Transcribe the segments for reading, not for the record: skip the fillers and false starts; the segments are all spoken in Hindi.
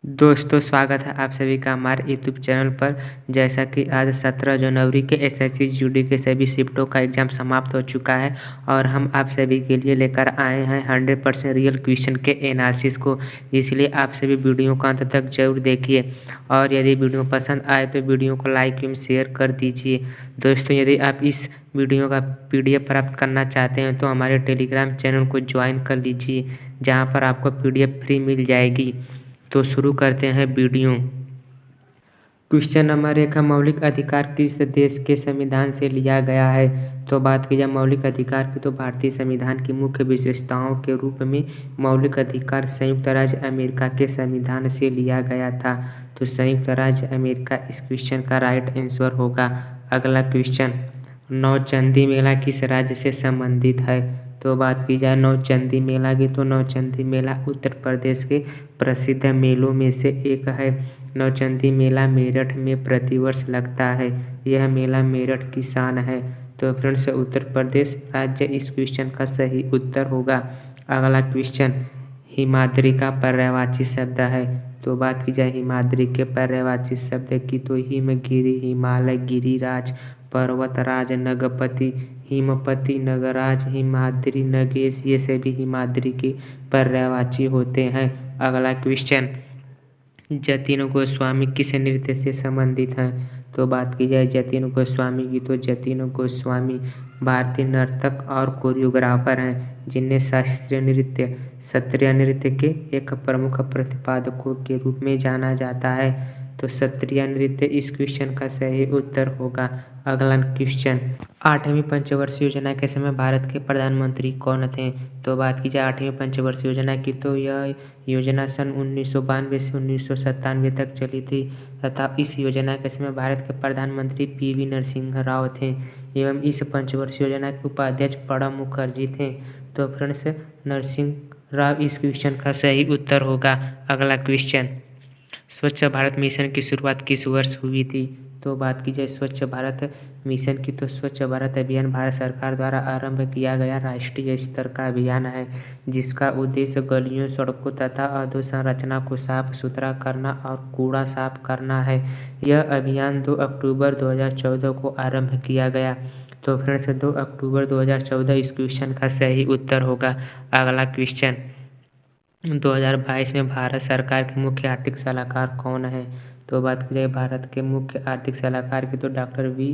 दोस्तों स्वागत है आप सभी का हमारे यूट्यूब चैनल पर। जैसा कि आज 17 जनवरी के एसएससी जीडी के सभी शिफ्टों का एग्ज़ाम समाप्त हो चुका है और हम आप सभी के लिए लेकर आए हैं 100% रियल क्वेश्चन के एनालिसिस को। इसलिए आप सभी वीडियो को अंत तक जरूर देखिए और यदि वीडियो पसंद आए तो वीडियो को लाइक एवं शेयर कर दीजिए। दोस्तों यदि आप इस वीडियो का PDF प्राप्त करना चाहते हैं तो हमारे टेलीग्राम चैनल को ज्वाइन कर लीजिए, जहाँ पर आपको PDF फ्री मिल जाएगी। तो शुरू करते हैं वीडियो। क्वेश्चन नंबर 1 है, मौलिक अधिकार किस देश के संविधान से लिया गया है? तो बात की जाए मौलिक अधिकार की तो भारतीय संविधान की मुख्य विशेषताओं के रूप में मौलिक अधिकार संयुक्त राज्य अमेरिका के संविधान से लिया गया था। तो संयुक्त राज्य अमेरिका इस क्वेश्चन का राइट आंसर होगा। अगला क्वेश्चन, नौचंदी मेला किस राज्य से संबंधित है? तो बात की जाए नौचंदी मेला की तो नौचंदी मेला उत्तर प्रदेश के प्रसिद्ध मेलों में से एक है। नौचंदी मेला मेरठ में प्रतिवर्ष लगता है। यह मेला मेरठ की शान है। तो फ्रेंड्स उत्तर प्रदेश राज्य इस क्वेश्चन का सही उत्तर होगा। अगला क्वेश्चन, हिमाद्री का पर्यायवाची शब्द है। तो बात की जाए हिमाद्री के पर्यायवाची शब्द की तो हिमगिरी, हिमालय, गिरिराज, पर्वतराज, नगपति, हिमपति, नगराज, हिमाद्री, नगेश, ये सभी हिमाद्री के पर्यायवाची होते हैं। अगला क्वेश्चन, जतिन गोस्वामी किस नृत्य से संबंधित हैं? तो बात की जाए जतिन गोस्वामी की तो जतिन गोस्वामी भारतीय नर्तक और कोरियोग्राफर हैं, जिन्हें शास्त्रीय नृत्य के एक प्रमुख प्रतिपादकों के रूप में जाना जाता है। तो शास्त्रीय नृत्य इस क्वेश्चन का सही उत्तर होगा। अगला क्वेश्चन, 8वीं पंचवर्षीय योजना के समय भारत के प्रधानमंत्री कौन थे? तो बात की जाए 8वीं पंचवर्षीय योजना की तो यह योजना सन 1992 से 1997 तक चली थी तथा इस योजना के समय भारत के प्रधानमंत्री PV नरसिंह राव थे एवं इस पंचवर्षीय योजना के उपाध्यक्ष प्रणब मुखर्जी थे। तो फ्रेंड्स नरसिंह राव इस क्वेश्चन का सही उत्तर होगा। अगला क्वेश्चन, स्वच्छ भारत मिशन की शुरुआत किस वर्ष हुई थी? तो बात की जाए स्वच्छ भारत मिशन की तो स्वच्छ भारत अभियान भारत सरकार द्वारा आरंभ किया गया राष्ट्रीय स्तर का अभियान है, जिसका उद्देश्य गलियों, सड़कों तथा अधोसंरचना को साफ सुथरा करना और कूड़ा साफ करना है। यह अभियान 2 अक्टूबर 2014 को आरंभ किया गया। तो फ्रेंड्स 2 अक्टूबर 2014 इस क्वेश्चन का सही उत्तर होगा। अगला क्वेश्चन, 2022 में भारत सरकार के मुख्य आर्थिक सलाहकार कौन है? तो बात की जाए भारत के मुख्य आर्थिक सलाहकार की तो डॉक्टर V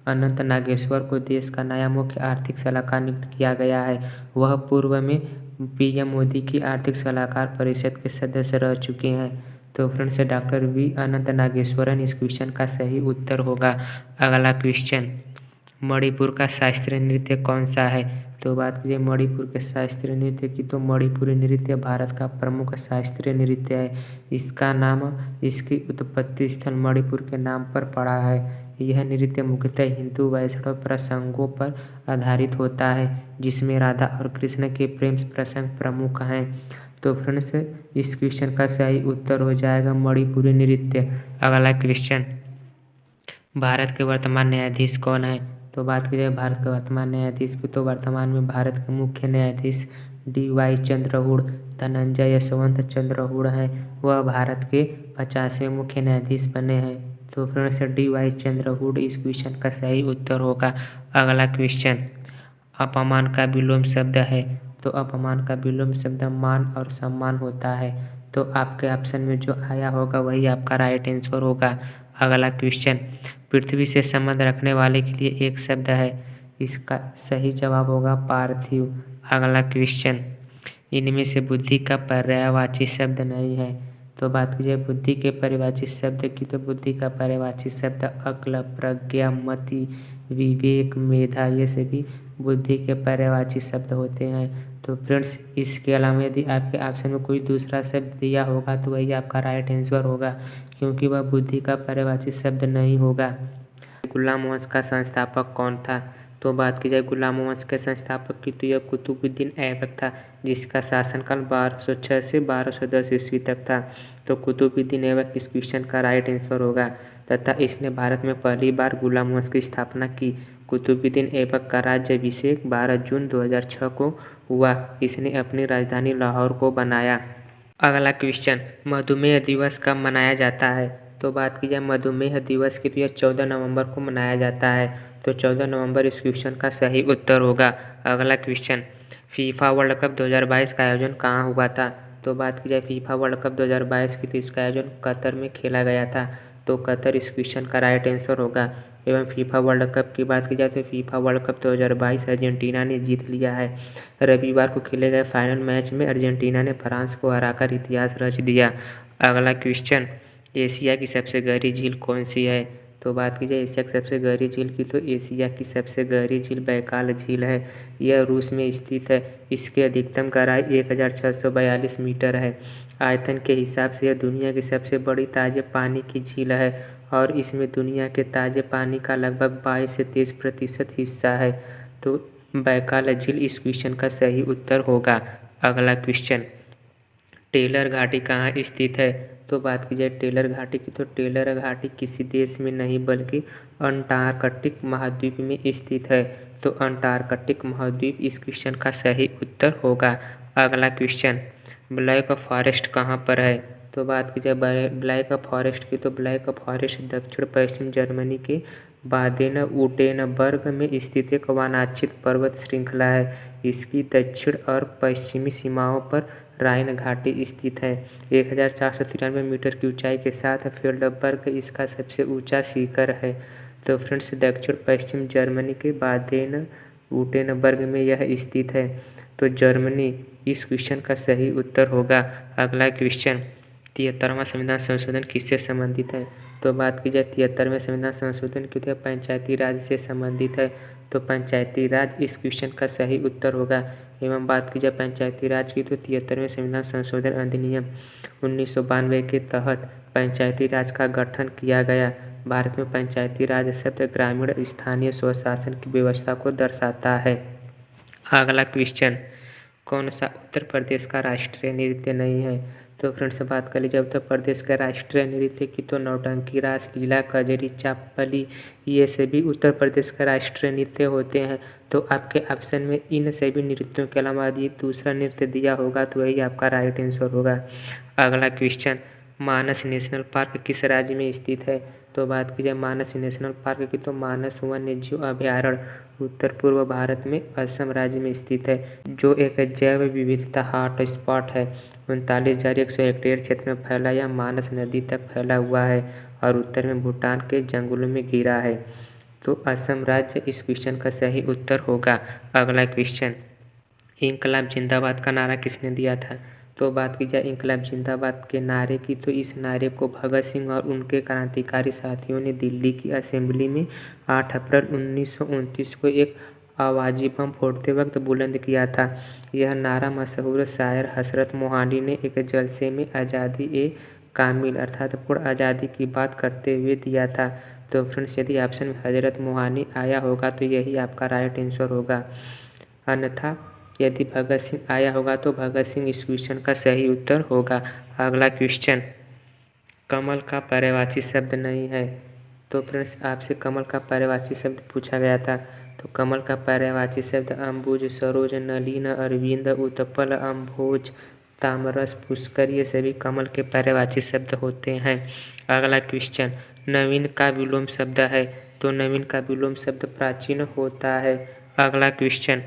अनंत नागेश्वर को देश का नया मुख्य आर्थिक सलाहकार नियुक्त किया गया है। वह पूर्व में PM मोदी की आर्थिक सलाहकार परिषद के सदस्य रह चुके हैं। तो फ्रेंड्स डॉक्टर V अनंत नागेश्वरन इस क्वेश्चन का सही उत्तर होगा। अगला क्वेश्चन, मणिपुर का शास्त्रीय नृत्य कौन सा है? तो बात कीजिए मणिपुर के शास्त्रीय नृत्य की तो मणिपुरी नृत्य भारत का प्रमुख शास्त्रीय नृत्य है। इसका नाम इसकी उत्पत्ति स्थल मणिपुर के नाम पर पड़ा है। यह नृत्य मुख्यतः हिंदू वैष्णव प्रसंगों पर आधारित होता है, जिसमें राधा और कृष्ण के प्रेम प्रसंग प्रमुख हैं। तो फ्रेंड्स इस क्वेश्चन का सही उत्तर हो जाएगा मणिपुरी नृत्य। अगला क्वेश्चन, भारत के वर्तमान न्यायाधीश कौन है? तो बात की जाए भारत के वर्तमान न्यायाधीश की तो वर्तमान में भारत के मुख्य न्यायाधीश DY चंद्रचूड़ धनंजय यशवंत चंद्रचूड़ हैं। वह भारत के 50वें मुख्य न्यायाधीश बने हैं। तो फ्रेंड्स DY चंद्रचूड़ इस क्वेश्चन का सही उत्तर होगा। अगला क्वेश्चन, अपमान का विलोम शब्द है। तो अपमान का विलोम शब्द मान और सम्मान होता है। तो आपके ऑप्शन में जो आया होगा वही आपका राइट आंसर होगा। अगला क्वेश्चन, पृथ्वी से संबंध रखने वाले के लिए एक शब्द है। इसका सही जवाब होगा पार्थिव। अगला क्वेश्चन, इनमें से बुद्धि का पर्यायवाची शब्द नहीं है। तो बात की जाए बुद्धि के पर्यायवाची शब्द की तो बुद्धि का पर्यायवाची शब्द अक्ल, प्रज्ञा, मति, विवेक, मेधा, ये सभी बुद्धि के पर्यायवाची शब्द होते हैं। तो फ्रेंड्स इसके अलावा यदि आपके ऑप्शन में कोई दूसरा शब्द दिया होगा तो वही आपका राइट आंसर होगा, क्योंकि वह बुद्धि का पर्यायवाची शब्द नहीं होगा। गुलाम वंश का संस्थापक कौन था? तो बात की जाए गुलाम वंश के संस्थापक की तो यह कुतुबुद्दीन ऐबक था, जिसका शासनकाल 1206 से 1210 ईस्वी तक था। तो कुतुबुद्दीन ऐबक इस क्वेश्चन का राइट आंसर होगा तथा इसने भारत में पहली बार गुलाम वंश की स्थापना की। कुतुबुद्दीन ऐबक का राज्याभिषेक 12 जून 2006 को हुआ। इसने अपनी राजधानी लाहौर को बनाया। अगला क्वेश्चन, मधुमेह दिवस कब मनाया जाता है? तो बात की जाए मधुमेह दिवस की तो यह 14 नवंबर को मनाया जाता है। तो 14 नवंबर इस क्वेश्चन का सही उत्तर होगा। अगला क्वेश्चन, फीफा वर्ल्ड कप 2022 का आयोजन कहाँ हुआ था? तो बात की जाए फीफा वर्ल्ड कप 2022 की तो इसका आयोजन कतर में खेला गया था। तो कतर इस क्वेश्चन का राइट आंसर होगा। एवं फीफा वर्ल्ड कप की बात की जाए तो फीफा वर्ल्ड कप 2022 अर्जेंटीना ने जीत लिया है। रविवार को खेले गए फाइनल मैच में अर्जेंटीना ने फ्रांस को हराकर इतिहास रच दिया। अगला क्वेश्चन, एशिया की सबसे गहरी झील कौन सी है? तो बात की जाए एशिया की सबसे गहरी झील की तो एशिया की सबसे गहरी झील बैकाल झील है। यह रूस में स्थित है। इसकी अधिकतम गहराई 1642 मीटर है। आयतन के हिसाब से यह दुनिया की सबसे बड़ी ताजे पानी की झील है और इसमें दुनिया के ताजे पानी का लगभग 22 से 23% हिस्सा है। तो बैकाल झील इस क्वेश्चन का सही उत्तर होगा। अगला क्वेश्चन, टेलर घाटी कहाँ स्थित है? तो बात की जाए टेलर घाटी की तो टेलर घाटी किसी देश में नहीं बल्कि अंटार्कटिक महाद्वीप में स्थित है। तो अंटार्कटिक महाद्वीप इस क्वेश्चन का सही उत्तर होगा। अगला क्वेश्चन, ब्लैक फॉरेस्ट कहाँ पर है? तो बात की जाए ब्लैक फॉरेस्ट की तो ब्लैक फॉरेस्ट दक्षिण पश्चिम जर्मनी के बादेन वुटेनबर्ग में स्थित एक वनाच्छित पर्वत श्रृंखला है। इसकी दक्षिण और पश्चिमी सीमाओं पर राइन घाटी स्थित है। 1493 मीटर की ऊंचाई के साथ फेल्डबर्ग इसका सबसे ऊंचा शिखर है। तो फ्रेंड्स दक्षिण पश्चिम जर्मनी के बादेन वुटेनबर्ग में यह स्थित है। तो जर्मनी इस क्वेश्चन का सही उत्तर होगा। अगला क्वेश्चन, 73वां संविधान संशोधन किससे संबंधित है? तो बात की जाए 73वें संविधान संशोधन की तो पंचायती राज से संबंधित है। तो पंचायती राज इस क्वेश्चन का सही उत्तर होगा। एवं बात की जाए पंचायती राज की तो 73वें संविधान संशोधन अधिनियम 1992 के तहत पंचायती राज का गठन किया गया। भारत में पंचायती राज शब्द ग्रामीण स्थानीय स्वशासन की व्यवस्था को दर्शाता है। अगला क्वेश्चन, कौन सा उत्तर प्रदेश का राष्ट्रीय नृत्य नहीं है? तो फ्रेंड्स बात कर लीजिए उत्तर प्रदेश का राष्ट्रीय नृत्य की तो नौटंकी, रासलीला, कजरी, चापली ये सभी उत्तर प्रदेश का राष्ट्रीय नृत्य होते हैं। तो आपके ऑप्शन में इन सभी नृत्यों के अलावा यदि दूसरा नृत्य दिया होगा तो वही आपका राइट आंसर होगा। अगला क्वेश्चन, मानस नेशनल पार्क किस राज्य में स्थित है? तो बात की जाए मानस नेशनल पार्क की तो मानस वन्यजीव अभयारण्य उत्तर पूर्व भारत में असम राज्य में स्थित है, जो एक जैव विविधता हॉट स्पॉट है। 39,100 हेक्टेयर क्षेत्र में फैला यह मानस नदी तक फैला हुआ है और उत्तर में भूटान के जंगलों में घिरा है। तो असम राज्य इस क्वेश्चन का सही उत्तर होगा। अगला क्वेश्चन, इंकलाब जिंदाबाद का नारा किसने दिया था? तो बात की जाए इंकलाब जिंदाबाद के नारे की तो इस नारे को भगत सिंह और उनके क्रांतिकारी साथियों ने दिल्ली की असेंबली में 8 अप्रैल 1929 को एक आवाज़ी बम फोड़ते वक्त बुलंद किया था। यह नारा मशहूर शायर हजरत मोहानी ने एक जलसे में आज़ादी ए कामिल अर्थात पूर्ण आज़ादी की बात करते हुए दिया था। तो फ्रेंड्स यदि ऑप्शन में हजरत मोहानी आया होगा तो यही आपका राइट आंसर होगा। अन्यथा यदि भगत सिंह आया होगा तो भगत सिंह इस क्वेश्चन का सही उत्तर होगा। अगला क्वेश्चन, कमल का पर्यायवाची शब्द नहीं है। तो फ्रेंड्स आपसे कमल का पर्यायवाची शब्द पूछा गया था। तो कमल का पर्यायवाची शब्द अम्बुज, सरोज, नलिन, अरविंद, उत्पल, अम्भोज, तामरस, पुष्कर ये सभी कमल के पर्यायवाची शब्द होते हैं। अगला क्वेश्चन, नवीन का विलोम शब्द है। तो नवीन का विलोम शब्द प्राचीन होता है। अगला क्वेश्चन,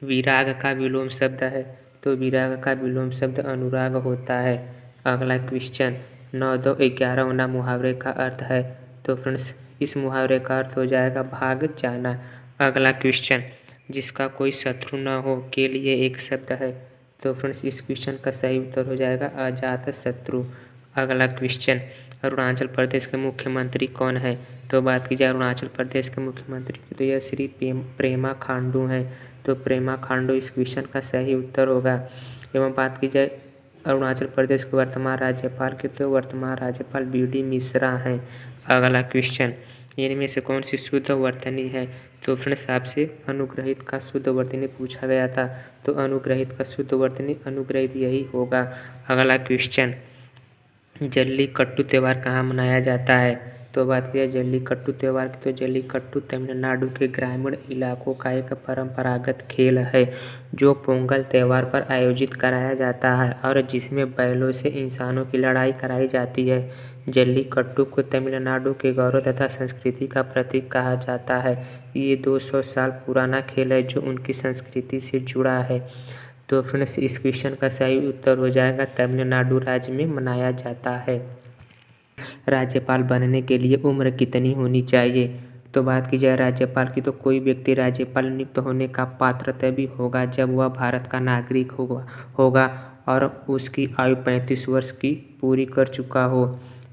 विराग का विलोम शब्द है। तो विराग का विलोम शब्द अनुराग होता है। अगला क्वेश्चन, 9, 2, 11 होना मुहावरे का अर्थ है। तो फ्रेंड्स इस मुहावरे का अर्थ हो जाएगा भाग जाना। अगला क्वेश्चन, जिसका कोई शत्रु न हो के लिए एक शब्द है। तो फ्रेंड्स इस क्वेश्चन का सही उत्तर हो जाएगा अजात शत्रु। अगला क्वेश्चन, अरुणाचल प्रदेश के मुख्यमंत्री कौन है? तो बात की जाए अरुणाचल प्रदेश के मुख्यमंत्री की तो यह श्री प्रेमा खांडू हैं। तो प्रेमा खांडू इस क्वेश्चन का सही उत्तर होगा। एवं बात की जाए अरुणाचल प्रदेश के वर्तमान राज्यपाल के तो वर्तमान राज्यपाल BD मिश्रा हैं। अगला क्वेश्चन, इनमें से कौन सी शुद्ध वर्तनी है? तो फ्रेंड्स आपसे अनुग्रहित का शुद्ध वर्तनी पूछा गया था। तो अनुग्रहित का शुद्ध वर्तनी अनुग्रहित यही होगा। अगला क्वेश्चन, जल्लीकट्टू त्यौहार कहाँ मनाया जाता है? तो बात की जाए जल्लीकट्टू त्यौहार की, तो जल्लीकट्टू तमिलनाडु के ग्रामीण इलाकों का एक परंपरागत खेल है जो पोंगल त्यौहार पर आयोजित कराया जाता है और जिसमें बैलों से इंसानों की लड़ाई कराई जाती है। जल्लीकट्टू को तमिलनाडु के गौरव तथा संस्कृति का प्रतीक कहा जाता है। ये 200 साल पुराना खेल है जो उनकी संस्कृति से जुड़ा है। तो फ्रेंड्स, इस क्वेश्चन का सही उत्तर हो जाएगा तमिलनाडु राज्य में मनाया जाता है। राज्यपाल बनने के लिए उम्र कितनी होनी चाहिए? तो बात की जाए राज्यपाल की, तो कोई व्यक्ति राज्यपाल नियुक्त होने का पात्र तभी होगा जब वह भारत का नागरिक होगा और उसकी आयु 35 वर्ष की पूरी कर चुका हो।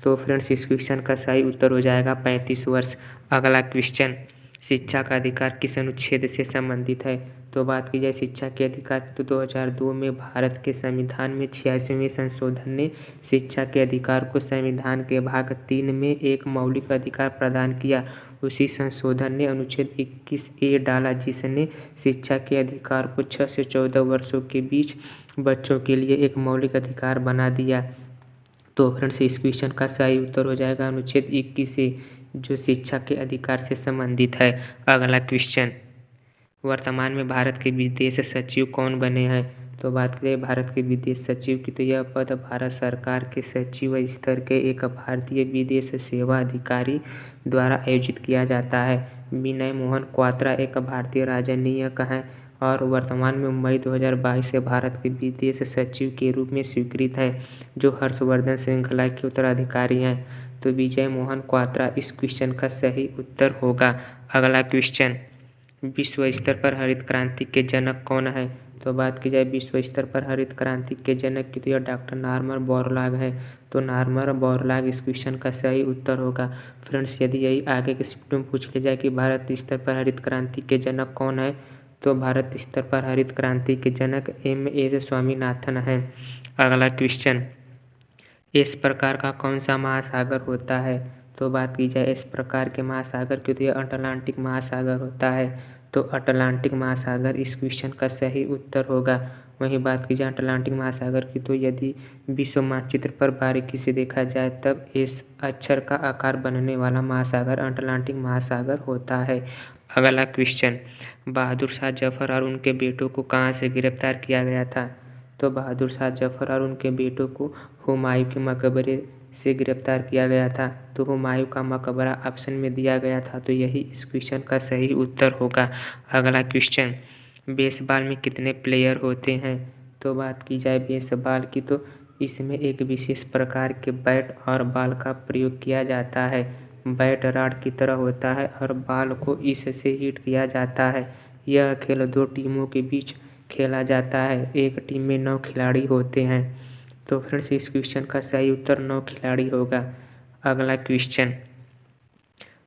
तो फ्रेंड्स, इस क्वेश्चन का सही उत्तर हो जाएगा 35 वर्ष। अगला क्वेश्चन, शिक्षा का अधिकार किस अनुच्छेद से संबंधित है? तो बात की जाए शिक्षा के अधिकार की, तो 2002 में भारत के संविधान में 86वें संशोधन ने शिक्षा के अधिकार को संविधान के भाग 3 में एक मौलिक अधिकार प्रदान किया। उसी संशोधन ने अनुच्छेद 21A डाला जिसने शिक्षा के अधिकार को 6 से 14 वर्षों के बीच बच्चों के लिए एक मौलिक अधिकार बना दिया। तो फ्रेंड्स, इस क्वेश्चन का सही उत्तर हो जाएगा अनुच्छेद 21A जो शिक्षा के अधिकार से संबंधित है। अगला क्वेश्चन, वर्तमान में भारत के विदेश सचिव कौन बने हैं? तो बात करें भारत के विदेश सचिव की, तो यह पद भारत सरकार के सचिव स्तर के एक भारतीय विदेश सेवा अधिकारी द्वारा आयोजित किया जाता है। विनय मोहन क्वात्रा एक भारतीय राजनयिक हैं और वर्तमान में मई 2022 से भारत के विदेश सचिव के रूप में स्वीकृत है जो हर्षवर्धन श्रृंखला के उत्तराधिकारी हैं। तो विजय मोहन क्वात्रा इस क्वेश्चन का सही उत्तर होगा। अगला क्वेश्चन, विश्व स्तर पर हरित क्रांति के जनक कौन है? तो बात की जाए विश्व स्तर पर हरित क्रांति के जनक की, तो यह डॉक्टर नॉर्मन बोरलॉग है। तो नॉर्मन बोरलॉग इस क्वेश्चन का सही उत्तर होगा। फ्रेंड्स, यदि यही आगे के शिफ्ट में पूछ लिया जाए कि भारत स्तर पर हरित क्रांति के जनक कौन है, तो भारत स्तर पर हरित क्रांति के जनक M.A. स्वामीनाथन हैं। अगला क्वेश्चन, इस प्रकार का कौन सा महासागर होता है? तो बात की जाए इस प्रकार के महासागर की, तो यह अटलांटिक महासागर होता है। तो अटलांटिक महासागर इस क्वेश्चन का सही उत्तर होगा। वहीं बात की जाए अटलांटिक महासागर की, तो यदि विश्व मानचित्र पर बारीकी से देखा जाए तब इस अक्षर का आकार बनने वाला महासागर अटलांटिक महासागर होता है। अगला क्वेश्चन, बहादुर शाह जफर और उनके बेटों को कहाँ से गिरफ्तार किया गया था? तो बहादुर शाह जफर और उनके बेटों को हुमायूं के मकबरे से गिरफ्तार किया गया था। तो हुमायूं का मकबरा ऑप्शन में दिया गया था, तो यही इस क्वेश्चन का सही उत्तर होगा। अगला क्वेश्चन, बेसबॉल में कितने प्लेयर होते हैं? तो बात की जाए बेसबॉल की, तो इसमें एक विशेष प्रकार के बैट और बॉल का प्रयोग किया जाता है। बैट रॉड की तरह होता है और बॉल को इससे हिट किया जाता है। यह खेल 2 टीमों के बीच खेला जाता है। एक टीम में 9 खिलाड़ी होते हैं। तो फ्रेंड्स, इस क्वेश्चन का सही उत्तर 9 खिलाड़ी होगा। अगला क्वेश्चन,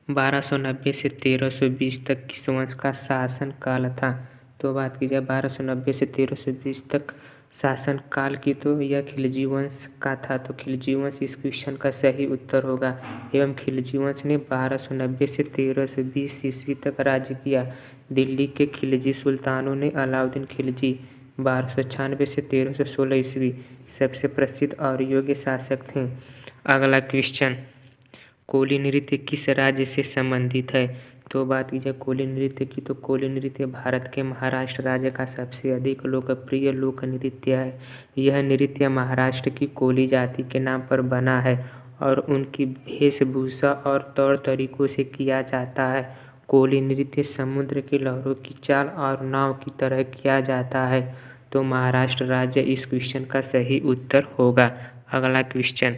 1290 से 1320 तक किस वंश का शासन काल था? तो बात की जाए 1290 से 1320 तक शासन काल की, तो यह खिलजी वंश का था। तो खिलजी वंश इस क्वेश्चन का सही उत्तर होगा। एवं खिलजी वंश ने 1290 से 1320 ईस्वी तक राज्य किया। दिल्ली के खिलजी सुल्तानों ने अलाउद्दीन खिलजी 1296 से 1316 ईस्वी सबसे प्रसिद्ध और योग्य शासक थे। अगला क्वेश्चन, कोली नृत्य किस राज्य से संबंधित है? तो बात की जाए कोली नृत्य की, तो कोली नृत्य भारत के महाराष्ट्र राज्य का सबसे अधिक लोकप्रिय लोक नृत्य है। यह नृत्य महाराष्ट्र की कोली जाति के नाम पर बना है और उनकी वेशभूषा और तौर तरीकों से किया जाता है। कोली नृत्य समुद्र की लहरों की चाल और नाव की तरह किया जाता है। तो महाराष्ट्र राज्य इस क्वेश्चन का सही उत्तर होगा। अगला क्वेश्चन,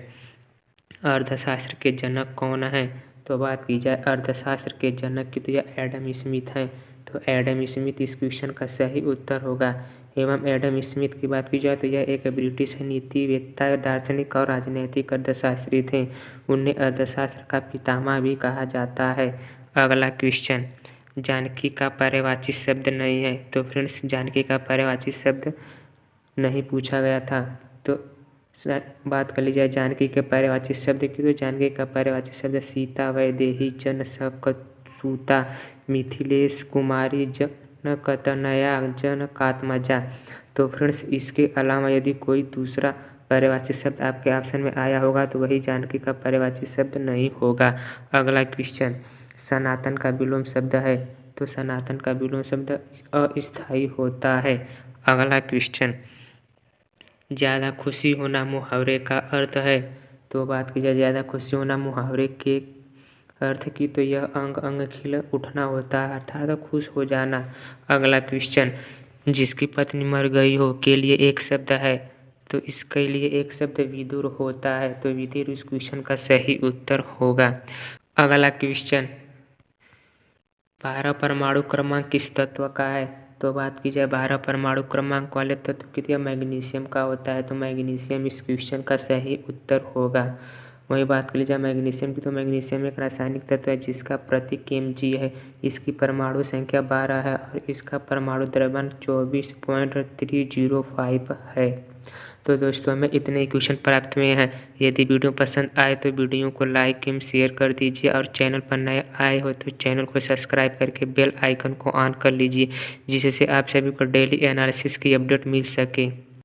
अर्थशास्त्र के जनक कौन हैं? तो बात की जाए अर्थशास्त्र के जनक की, तो यह एडम स्मिथ हैं। तो एडम स्मिथ इस क्वेश्चन का सही उत्तर होगा। एवं एडम स्मिथ की बात की जाए तो यह एक ब्रिटिश नीतिवेत्ता, दार्शनिक और राजनीतिक अर्थशास्त्री थे। उन्हें अर्थशास्त्र का पितामह भी कहा जाता है। अगला क्वेश्चन, जानकी का पर्यायवाची शब्द नहीं है। तो फ्रेंड्स, जानकी का पर्यायवाची शब्द नहीं पूछा गया था। तो बात कर ली जाए जानकी के पर्यायवाची शब्द की, तो जानकी का पर्यायवाची शब्द सीता, वैदेही, जनकसुता, मिथिलेश कुमारी, जनकतनया, जनकात्मजा। तो फ्रेंड्स, इसके अलावा यदि कोई दूसरा पर्यायवाची शब्द आपके ऑप्शन में आया होगा तो वही जानकी का पर्यायवाची शब्द नहीं होगा। अगला क्वेश्चन, सनातन का विलोम शब्द है तो सनातन का विलोम शब्द अस्थायी होता है। अगला क्वेश्चन, ज़्यादा खुशी होना मुहावरे का अर्थ है तो बात की जाए ज़्यादा खुशी होना मुहावरे के अर्थ की तो यह अंग अंग खिल उठना होता है अर्थात खुश हो जाना। अगला क्वेश्चन, जिसकी पत्नी मर गई हो के लिए एक शब्द है तो इसके लिए एक शब्द विदुर होता है तो विदुर इस क्वेश्चन का सही उत्तर होगा। अगला क्वेश्चन, 12 परमाणु क्रमांक किस तत्व का है तो बात की जाए 12 परमाणु क्रमांक वाले तत्व की मैग्नीशियम का होता है तो मैग्नीशियम इस क्वेश्चन का सही उत्तर होगा। वही बात कर लीजिए मैग्नीशियम की तो मैग्नीशियम एक रासायनिक तत्व है जिसका प्रतीक Mg है। इसकी परमाणु संख्या 12 है और इसका परमाणु द्रव्यमान 24.305 है। तो दोस्तों हमें इतने क्वेश्चन प्राप्त हुए हैं। यदि वीडियो पसंद आए तो वीडियो को लाइक एवं शेयर कर दीजिए और चैनल पर नए आए हो तो चैनल को सब्सक्राइब करके बेल आइकन को ऑन कर लीजिए जिससे आप सभी को डेली एनालिसिस की अपडेट मिल सके।